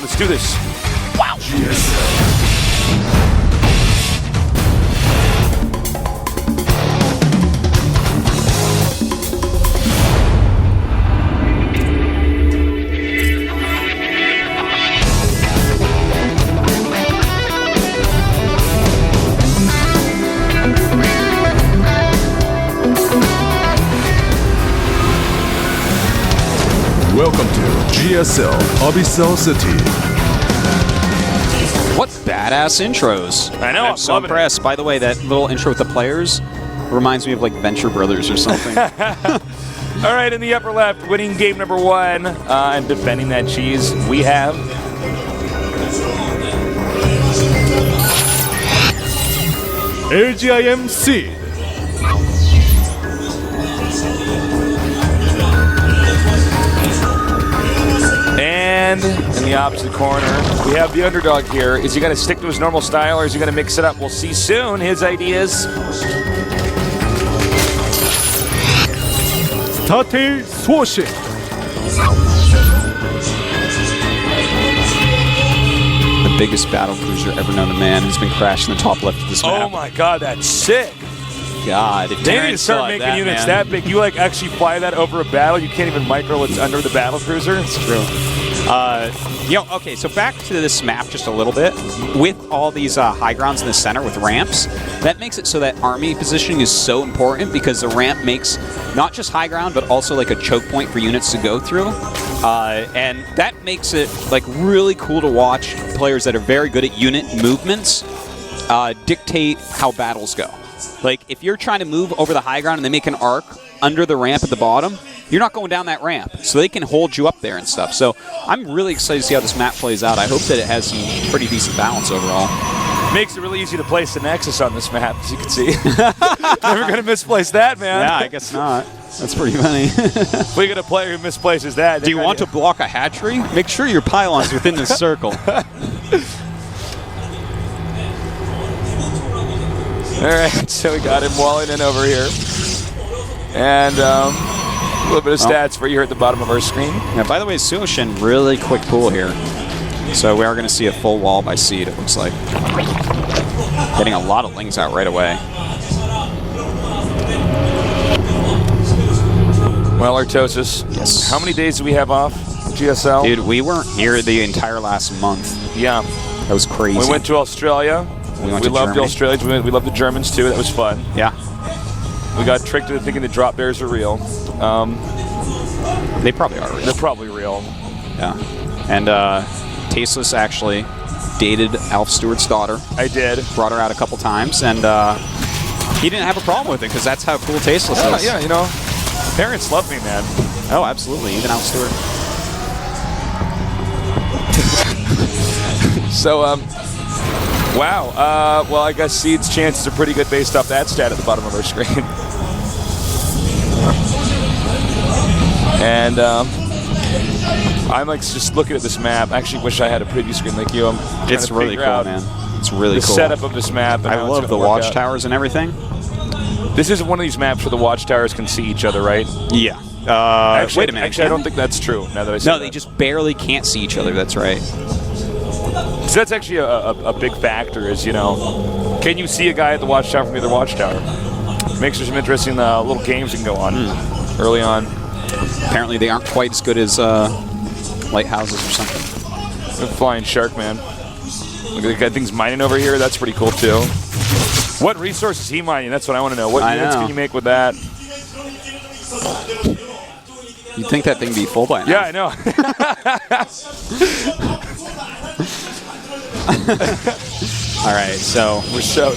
let's do this. Wow. Welcome to GSL Abyssal City. What badass intros. I know, I'm so impressed. By the way, that little intro with the players reminds me of like Venture Brothers or something. All right, in the upper left, winning game number 1 and defending that cheese, we have LGIM Seed. And in the opposite corner, we have the underdog here. Is he going to stick to his normal style or is he going to mix it up? We'll see soon. His ideas. SuHoSin. The biggest battle cruiser ever known to man has been crashed in the top left of this map. Oh my god, that's sick. God, if They need to Terrence start saw making that, units man. that big. You like actually fly that over a battle. You can't even micro what's under the battle cruiser. It's true. Okay, so back to this map just a little bit. With all these high grounds in the center with ramps, that makes it so that army positioning is so important because the ramp makes not just high ground, but also like a choke point for units to go through. And that makes it like really cool to watch players that are very good at unit movements dictate how battles go. Like, if you're trying to move over the high ground and they make an arc under the ramp at the bottom, you're not going down that ramp. So they can hold you up there and stuff. So I'm really excited to see how this map plays out. I hope that it has some pretty decent balance overall. Makes it really easy to place the Nexus on this map, as you can see. Never going to misplace that, man. Yeah, I guess not. That's pretty funny. If we get a player who misplaces that. Do you want to block a hatchery? Make sure your pylon's within the circle. All right, so we got him walling in over here. And a little bit of stats for you here at the bottom of our screen. Yeah, by the way, SuHoSin, really quick pool here. So we are going to see a full wall by seed, it looks like. Getting a lot of lings out right away. Well, Artosis, yes. How many days do we have off GSL? Dude, we weren't here the entire last month. Yeah. That was crazy. We went to Australia. We went to loved Germany. the Australians. We loved the Germans, too. That was fun. Yeah. We got tricked into thinking the drop bears are real. They probably are real. They're probably real. Yeah. And Tasteless actually dated Alf Stewart's daughter. I did. Brought her out a couple times, and he didn't have a problem with it because that's how cool Tasteless is. Yeah, you know, parents love me, man. Oh, absolutely. Even Alf Stewart. So, wow. Well, I guess Seed's chances are pretty good based off that stat at the bottom of our screen. And I'm like just looking at this map. I actually wish I had a preview screen like you. It's really cool, man. It's really the cool. setup of this map. And I how it's love the gonna work out. watchtowers and everything. This is one of these maps where the watchtowers can see each other, right? Yeah. Actually, wait a minute. Actually, I don't think that's true. Now that I say No, that. they just barely can't see each other. That's right. So that's actually a big factor. Is, you know, can you see a guy at the watchtower from the other watchtower? Makes for some interesting little games you can go on early on. Apparently, they aren't quite as good as lighthouses or something. The flying shark, man. Look at that thing's mining over here. That's pretty cool too. What resource is he mining? That's what I want to know. What units can you make with that? You'd think that thing would be full by now. Yeah, I know. All right, so we're sure.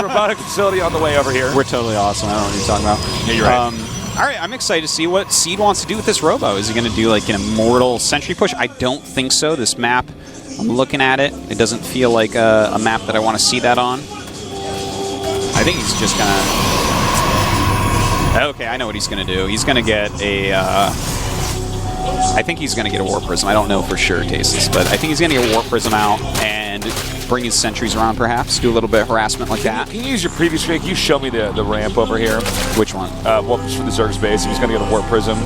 Robotic facility on the way over here. We're totally awesome. I don't know what you're talking about. Yeah, you're right. All right, I'm excited to see what Seed wants to do with this robo. Is he going to do like an immortal sentry push? I don't think so. This map, I'm looking at it. It doesn't feel like a map that I want to see that on. I think he's just going to... Okay, I know what he's going to do. He's going to get a... I think he's going to get a War Prism. I don't know for sure, Tasteless, but I think he's going to get a War Prism out and bring his sentries around, perhaps. Do a little bit of harassment like that. Can you use your previous screen? Can you show me the ramp over here? Which one? Well, just for the Zerg's base. He's going to get a Warp Prism.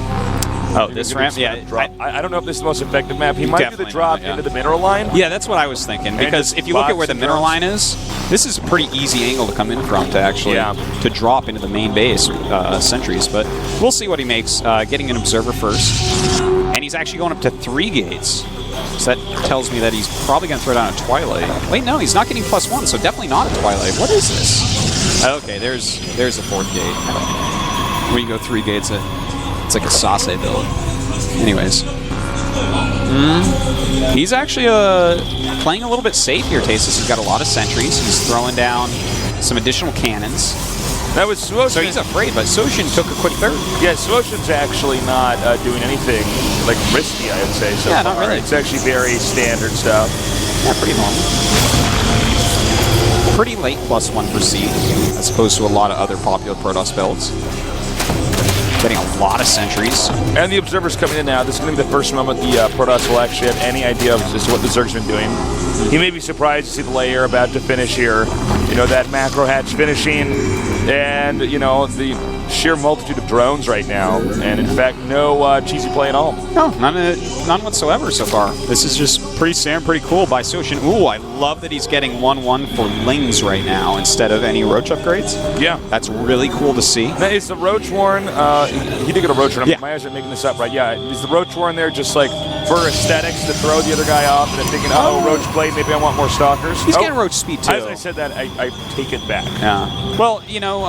Oh, this ramp? Yeah. I don't know if this is the most effective map. He might do the drop into the mineral line. Yeah, that's what I was thinking. Because if you look at where the mineral line is, this is a pretty easy angle to come in from to actually to drop into the main base sentries. But we'll see what he makes. Getting an observer first. And he's actually going up to 3 gates. So that tells me that he's probably going to throw down a Twilight. Wait, no, he's not getting +1, so definitely not a Twilight. What is this? Okay, there's a 4th gate. When you go 3 gates, it's like a Sase build. Anyways. He's actually playing a little bit safe here, Tasis. He's got a lot of sentries. He's throwing down some additional cannons. That was SuHoSin. So he's afraid, but SuHoSin took a quick third. Yeah, SuHoSin's actually not doing anything like risky, I would say. So yeah, not really. It's actually very standard stuff. Yeah, pretty normal. Pretty late +1 for Seed, as opposed to a lot of other popular Protoss builds. Getting a lot of sentries. And the Observer's coming in now. This is going to be the first moment the Protoss will actually have any idea of just what the Zerg's been doing. He may be surprised to see the layer about to finish here. You know, that macro hatch finishing, and, you know, the sheer multitude of drones right now. And, in fact, no cheesy play at all. No, none whatsoever so far. This is just pretty standard, pretty cool by SuHoSin. Ooh, I love that he's getting 1-1 for Lings right now instead of any Roach upgrades. Yeah. That's really cool to see. Now, is the Roach Warren, he did get a Roach Warren. Yeah. My eyes are making this up, right? Yeah. Is the Roach Warren there just like for aesthetics to throw the other guy off and then thinking, oh, Roach blade, maybe I want more stalkers? He's getting Roach speed too. As I said that, I take it back. Yeah. Well, you know,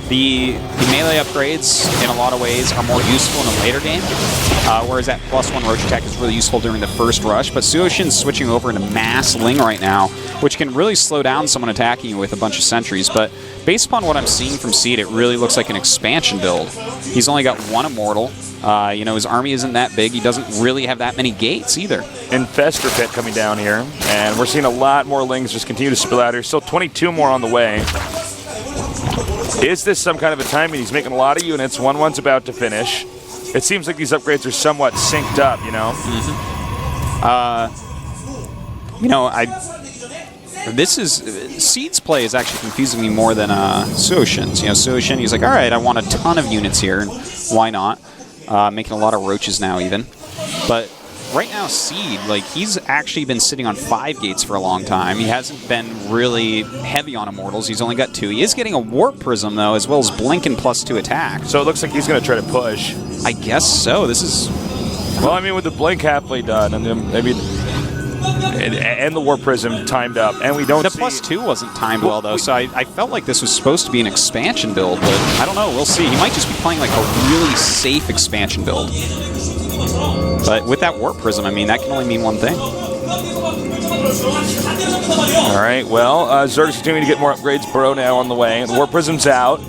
the melee upgrades in a lot of ways are more useful in a later game, whereas that +1 Roach attack is really useful during the first rush. But SuHoSin's switching over into Mass Ling right now, which can really slow down someone attacking you with a bunch of sentries. But based upon what I'm seeing from Seed, it really looks like an expansion build. He's only got 1 Immortal. You know, his army isn't that big. He doesn't really have that many gates either. Infestor Pit coming down here, and we're seeing a lot more Lings just continue to spill out here. Still 22 more on the way. Is this some kind of a timing? He's making a lot of units. 1-1's about to finish. It seems like these upgrades are somewhat synced up, you know? You know, this is... Seed's play is actually confusing me more than SuHoSin's. You know, SuHoSin, he's like, all right, I want a ton of units here, and why not? Making a lot of Roaches now, even. But right now, Seed, like, he's actually been sitting on 5 gates for a long time. He hasn't been really heavy on Immortals. He's only got 2. He is getting a Warp Prism, though, as well as Blink and +2 attack. So it looks like he's going to try to push. I guess so. This is... Well, I mean, with the Blink halfway done, and then maybe... And the Warp Prism timed up, and we don't The see... +2 wasn't timed well, though, so I felt like this was supposed to be an expansion build, but I don't know. We'll see. He might just be playing, like, a really safe expansion build. But with that Warp Prism, I mean, that can only mean one thing. All right, well, Zerg's continuing to get more upgrades. Burrow now on the way. The Warp Prism's out.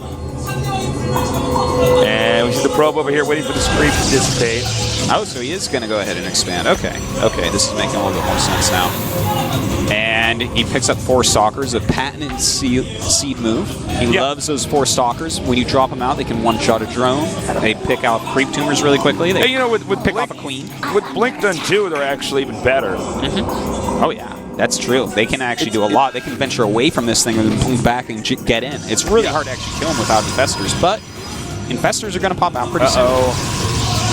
And we see the probe over here waiting for this creep to dissipate. Oh, so he is going to go ahead and expand. Okay, okay, this is making a little bit more sense now. And he picks up 4 Stalkers, a patented Seed move. He loves those 4 Stalkers. When you drop them out, they can one-shot a drone. They pick out creep tumors really quickly. They you know, with pick Blink, off a queen. With Blink done too, they're actually even better. Oh, yeah. That's true. They can actually do a lot. They can venture away from this thing and then move back and get in. It's really hard to actually kill them without Infestors, but Infestors are going to pop out pretty soon.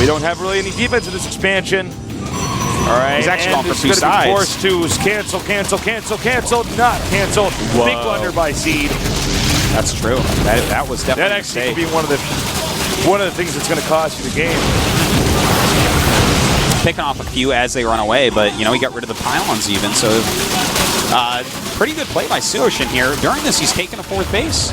We don't have really any defense in this expansion. All right. He's actually going for 2 sides. sides. Forced to cancel, cancel, cancel, cancel. Not canceled. Whoa. Big blunder by Seed. That's true. That was definitely that actually could be one of the things that's going to cost you the game. Picking off a few as they run away, but you know, he got rid of the pylons even. So pretty good play by SuHoSin here. During this, he's taken a 4th base.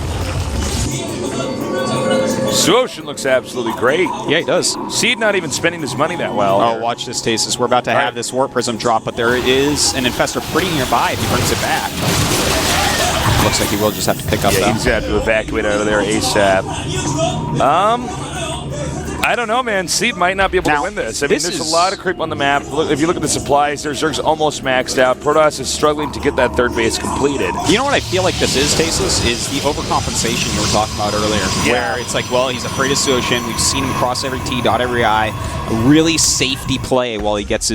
SuHoSin looks absolutely great. Yeah, he does. Seed not even spending his money that well. Oh, watch this, Tasis. We're about to have this Warp Prism drop, but there is an Infestor pretty nearby if he brings it back. Looks like he will just have to pick up, though. He's going to have to evacuate out of there ASAP. I don't know, man. Seed might not be able to win this. I mean, there's a lot of creep on the map. Look, if you look at the supplies, their Zerg's almost maxed out. Protoss is struggling to get that 3rd base completed. You know what I feel like this is, Tasis? Is the overcompensation you were talking about earlier. Yeah. Where it's like, well, he's afraid of SuHoSin. We've seen him cross every T, dot every I. A really safety play while he gets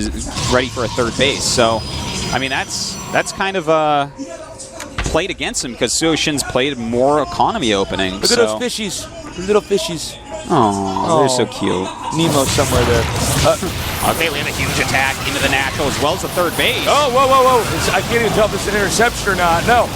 ready for a 3rd base. So, I mean, that's kind of played against him because SuHoSin's played more economy openings. Look at those fishies. Little fishies. Oh, they're so cute. Nemo somewhere there. Okay, we have a huge attack into the natural as well as the third base. Oh, whoa. I can't even tell if this is an interception or not. No,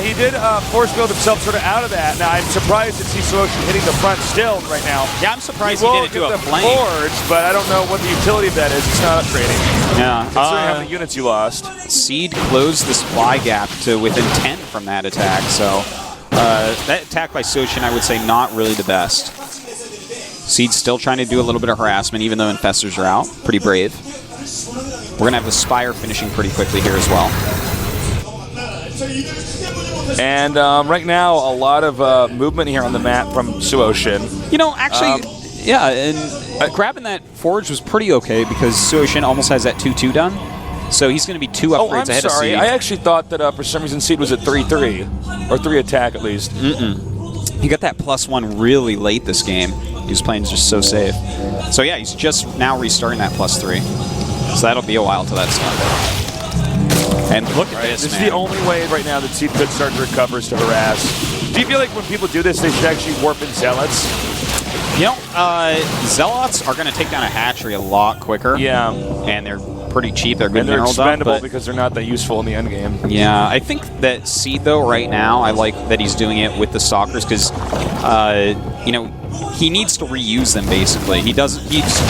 he did force field himself sort of out of that. Now, I'm surprised to see SuHoSin hitting the front still right now. Yeah, I'm surprised he did it to a flame. Boards, but I don't know what the utility of that is. It's not upgrading. Yeah. Considering how many units you lost. Seed closed the supply gap to within 10 from that attack, so that attack by SuHoSin, I would say, not really the best. Seed's still trying to do a little bit of harassment, even though Infestors are out. Pretty brave. We're going to have the Spire finishing pretty quickly here as well. And right now, a lot of movement here on the map from SuHoSin. You know, actually, yeah, and grabbing that Forge was pretty okay because SuHoSin almost has that 2-2 done. So he's going to be 2 upgrades ahead of Seed. I actually thought that for some reason Seed was at 3-3, or 3 attack at least. He got that +1 really late this game. He was playing just so safe. So yeah, he's just now restarting that +3. So that'll be a while till that's done. And look at this, This is the only way right now that Seed could start to recover is to harass. Do you feel like when people do this, they should actually warp in Zealots? You know, Zealots are going to take down a hatchery a lot quicker. Yeah. And they're pretty cheap. They're good And they're mineral dump, expendable but because they're not that useful in the end game. yeah, I think that Seed, though, right now, I like that he's doing it with the Stalkers because, you know, he needs to reuse them, basically. He's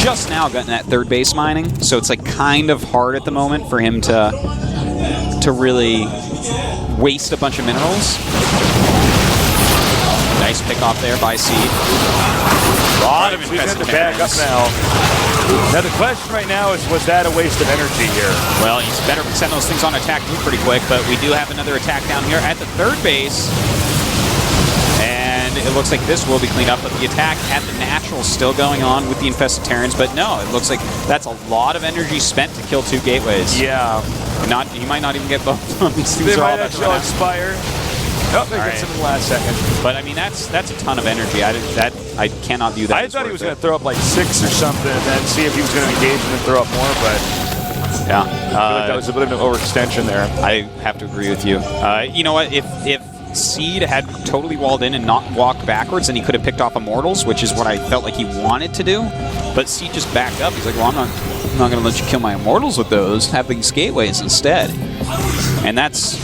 just now gotten that third base mining, so it's like kind of hard at the moment for him to really waste a bunch of minerals. Nice pickoff there by Seed. A lot of He's got infested the bag up terrans. now. Now the question right now is, was that a waste of energy here? Well, he's better send those things on attack pretty quick, but we do have another attack down here at the third base. And it looks like this will be cleaned up, but the attack at the natural is still going on with the infested Terrans. But no, it looks like that's a lot of energy spent to kill 2 gateways. Yeah. He might not even get both of them. These things They are all might about to actually run out. expire. Oh, they get some in the last second. But I mean, that's a ton of energy. I cannot view that. I thought he was going to throw up like 6 or something, and then see if he was going to engage and then throw up more. But yeah, I feel like that was a bit of an overextension there. I have to agree with you. You know what? If Seed had totally walled in and not walked backwards, then he could have picked off Immortals, which is what I felt like he wanted to do. But Seed just backed up. He's like, well, I'm not going to let you kill my Immortals with those. Have these gateways instead. And that's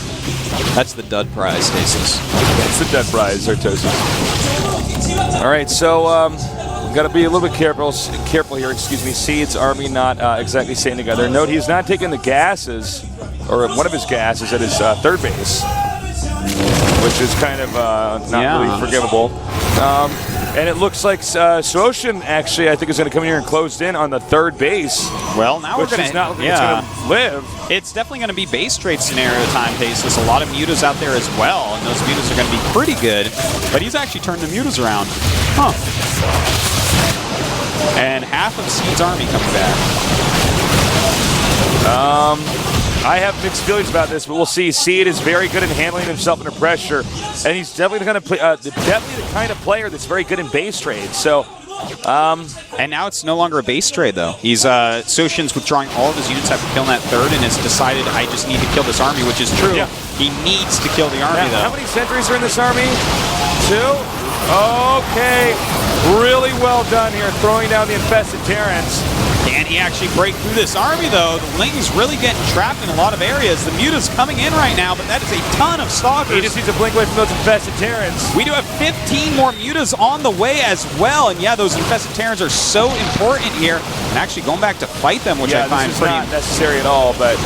the dud prize, Stasis. It's the dud prize, Artosis. All right, so got to be a little bit careful here. Excuse me. Seed's army not exactly staying together. Note he's not taking the gases, or one of his gases at his third base, which is kind of not really forgivable. And it looks like SuHoSin actually, I think, is going to come in here and close in on the third base. Well, now which we're going is not looking it's going to live. It's definitely going to be base trade scenario time, Pace. There's a lot of mutas out there as well, and those mutas are going to be pretty good. But he's actually turned the mutas around. Huh. And half of Seed's army coming back. I have mixed feelings about this, but we'll see. Seed is very good at handling himself under pressure, and he's definitely the kind of definitely the kind of player that's very good in base trades. So, and now it's no longer a base trade though. He's SuHoSin's withdrawing all of his units after killing that third, and has decided I just need to kill this army, which is true. Yeah. He needs to kill the army though. How many sentries are in this army? 2. Okay, really well done here, throwing down the infested Terrans. Can he actually break through this army, though? The Ling's really getting trapped in a lot of areas. The Muta's coming in right now, but that is a ton of Stalkers. He just needs to blink away from those infested Terrans. We do have 15 more Mutas on the way as well, and yeah, those infested Terrans are so important here. And actually going back to fight them, which I find pretty... not necessary at all, but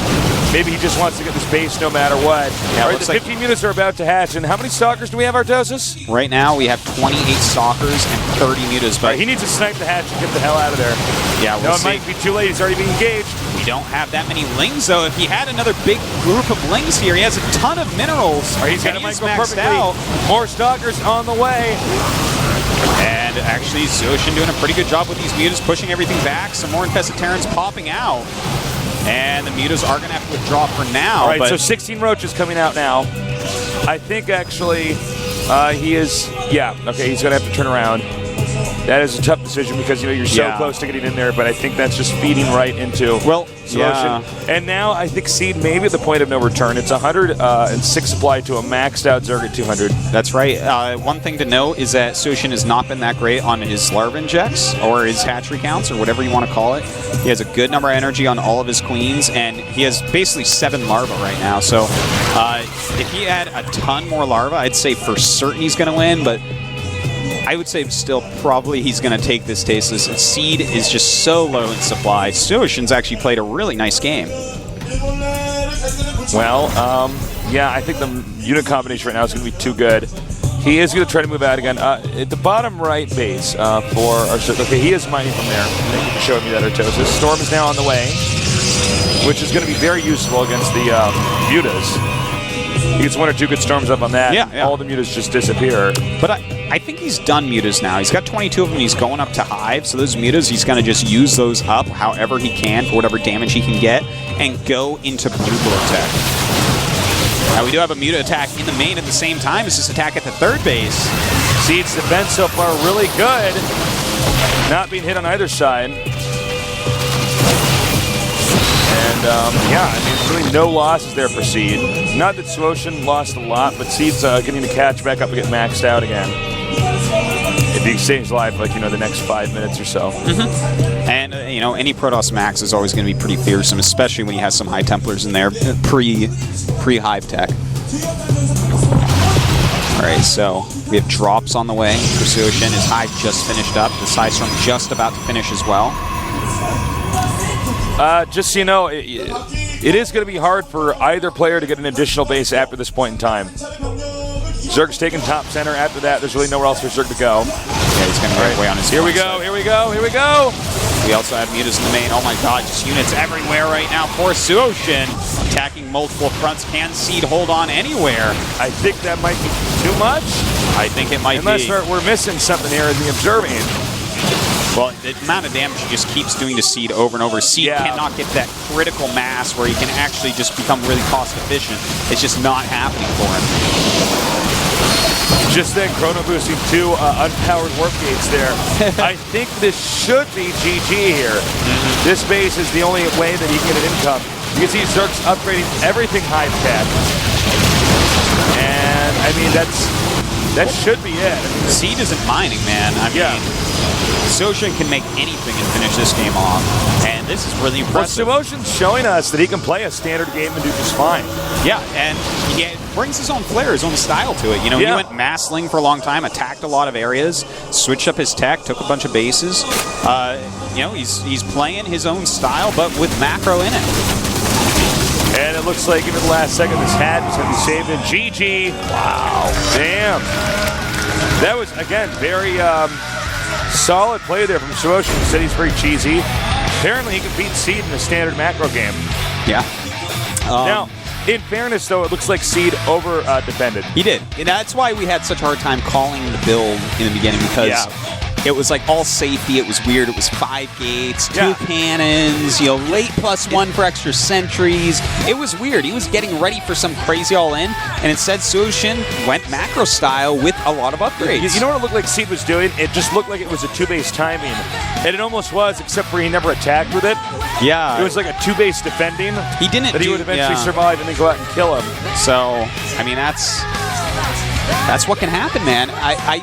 maybe he just wants to get this base no matter what. Yeah, all right, the 15 Mutas are about to hatch, and how many Stalkers do we have, Artosis? Right now, we have 28 Stalkers and 30 Mutas, but... Right, he needs to snipe the hatch and get the hell out of there. Yeah, we'll see. It might be too late. He's already being engaged. We don't have that many Lings, though. If he had another big group of Lings here, he has a ton of minerals. He's got a micro perfectly. Out. More Stalkers on the way. And actually, SuHoSin doing a pretty good job with these Mutas, pushing everything back. Some more infested Terrans popping out. And the Mutas are going to have to withdraw for now. All right, so 16 Roaches coming out now. I think, actually, he is... Yeah, okay, he's going to have to turn around. That is a tough decision because you're so close to getting in there, but I think that's just feeding right into SuHoSin. And now I think Seed may be at the point of no return. It's 106 supply to a maxed out Zerg at 200. That's right. One thing to note is that SuHoSin has not been that great on his larva injects or his hatchery counts or whatever you want to call it. He has a good number of energy on all of his queens, and he has basically 7 larvae right now. So if he had a ton more larvae, I'd say for certain he's going to win, but I would say still probably he's going to take this tasteless. Seed is just so low in supply. SuHoSin's actually played a really nice game. Well, yeah, I think the unit combination right now is going to be too good. He is going to try to move out again. At the bottom right base for our... Okay, he is mining from there. Thank you for showing me that, Artosis. Storm is now on the way, which is going to be very useful against the mutas. He gets 1 or 2 good storms up on that. Yeah. All the mutas just disappear. But I think he's done mutas now. He's got 22 of them. He's going up to Hive. So those mutas, he's going to just use those up however he can for whatever damage he can get and go into Bugler attack. Now we do have a muta attack in the main at the same time as this attack at the third base. Seed's defense so far really good. Not being hit on either side. And yeah, I mean, really no losses there for Seed. Not that SuHoSin lost a lot, but Seed's getting to catch back up and get maxed out again. If he stays alive, like, the next 5 minutes or so. And, any Protoss max is always going to be pretty fearsome, especially when you have some High Templars in there pre-Hive tech. All right, so we have drops on the way for SuHoSin. His Hive just finished up. The Psystorm just about to finish as well. Just so you know, it is going to be hard for either player to get an additional base after this point in time. Zerg's taking top center. After that, there's really nowhere else for Zerg to go. Yeah, he's going to get away on his Here we go, here we go, here we go! We also have mutas in the main. Oh my god, just units everywhere right now for SuHoSin. Attacking multiple fronts. Can Seed hold on anywhere? I think that might be too much. I think it might Unless be. Unless we're missing something here in the observing. Well, the amount of damage he just keeps doing to Seed over and over. Seed cannot get that critical mass where he can actually just become really cost efficient. It's just not happening for him. Just then, chrono boosting 2 unpowered warp gates there. I think this should be GG here. This base is the only way that he can get an income. You can see Zerg's upgrading everything Hive tech. And, I mean, that should be it. Seed isn't mining, man. I mean, SuHoSin can make anything and finish this game off, and this is really impressive. Well, SuHoSin's showing us that he can play a standard game and do just fine. Yeah, and he brings his own flair, his own style to it. He went massling for a long time, attacked a lot of areas, switched up his tech, took a bunch of bases. He's playing his own style, but with macro in it. And it looks like even the last second, this hat is going to be saved in GG. Wow. Damn. That was, again, very solid play there from SuHoSin. He said he's very cheesy. Apparently, he can beat Seed in a standard macro game. Yeah. Now, in fairness, though, it looks like Seed over-defended. He did. And that's why we had such a hard time calling the build in the beginning, because it was like all safety. It was weird. It was 5 gates, 2 cannons, late +1 for extra sentries. It was weird. He was getting ready for some crazy all-in, and instead SuHoSin went macro style with a lot of upgrades. You know what it looked like Seed was doing? It just looked like it was a 2-base timing. And it almost was, except for he never attacked with it. Yeah. It was like a 2-base defending. He didn't that he would eventually survive and then go out and kill him. So, I mean, that's what can happen, man. I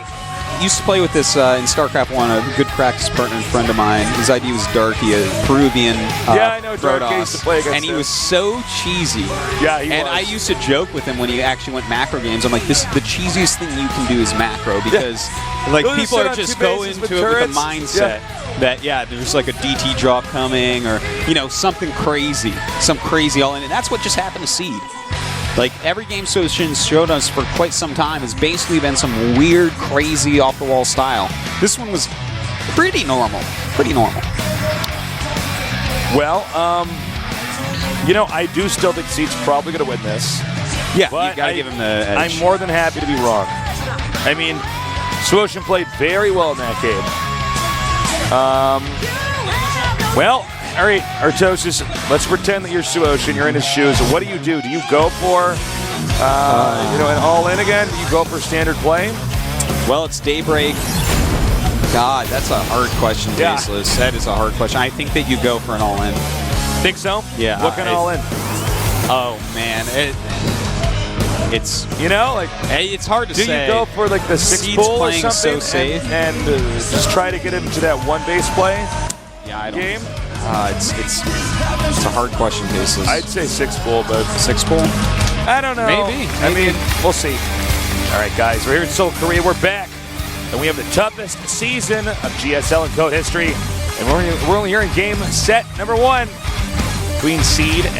used to play with this in StarCraft 1, a good practice partner and friend of mine. His ID was Darky, a Peruvian I know Darky used to play against and he was so cheesy. Yeah, he was. And I used to joke with him when he actually went macro games. I'm like, the cheesiest thing you can do is macro, because people are just going into it with a mindset that, there's like a DT drop coming or, something crazy, some crazy all-in. And that's what just happened to Seed. Like, every game SuHoSin's showed us for quite some time has basically been some weird, crazy, off-the-wall style. This one was pretty normal. Pretty normal. Well, I do still think Seed's probably going to win this. Yeah, but you got to give him the edge. I'm more than happy to be wrong. I mean, SuHoSin played very well in that game. Well, all right, Artosis, let's pretend that you're SuHoSin, you're in his shoes. What do? Do you go for, an all-in again? Do you go for standard play? Well, it's Daybreak. God, that's a hard question, Yeah. Faceless. That is a hard question. I think that you go for an all-in. Think so? Yeah. What kind of all in? Oh, man. It's it's hard to Do say. you go for like the 6 Seed's bull or playing something so safe. and just try to get him to that one base play Yeah, I don't. game? It's a hard question, Faceless. I'd say 6 bull, but 6 bull? I don't know. Maybe. I mean, we'll see. All right, guys, we're here in Seoul, Korea. We're back, and we have the toughest season of GSL in code history. And we're only here in game set number 1 between Seed and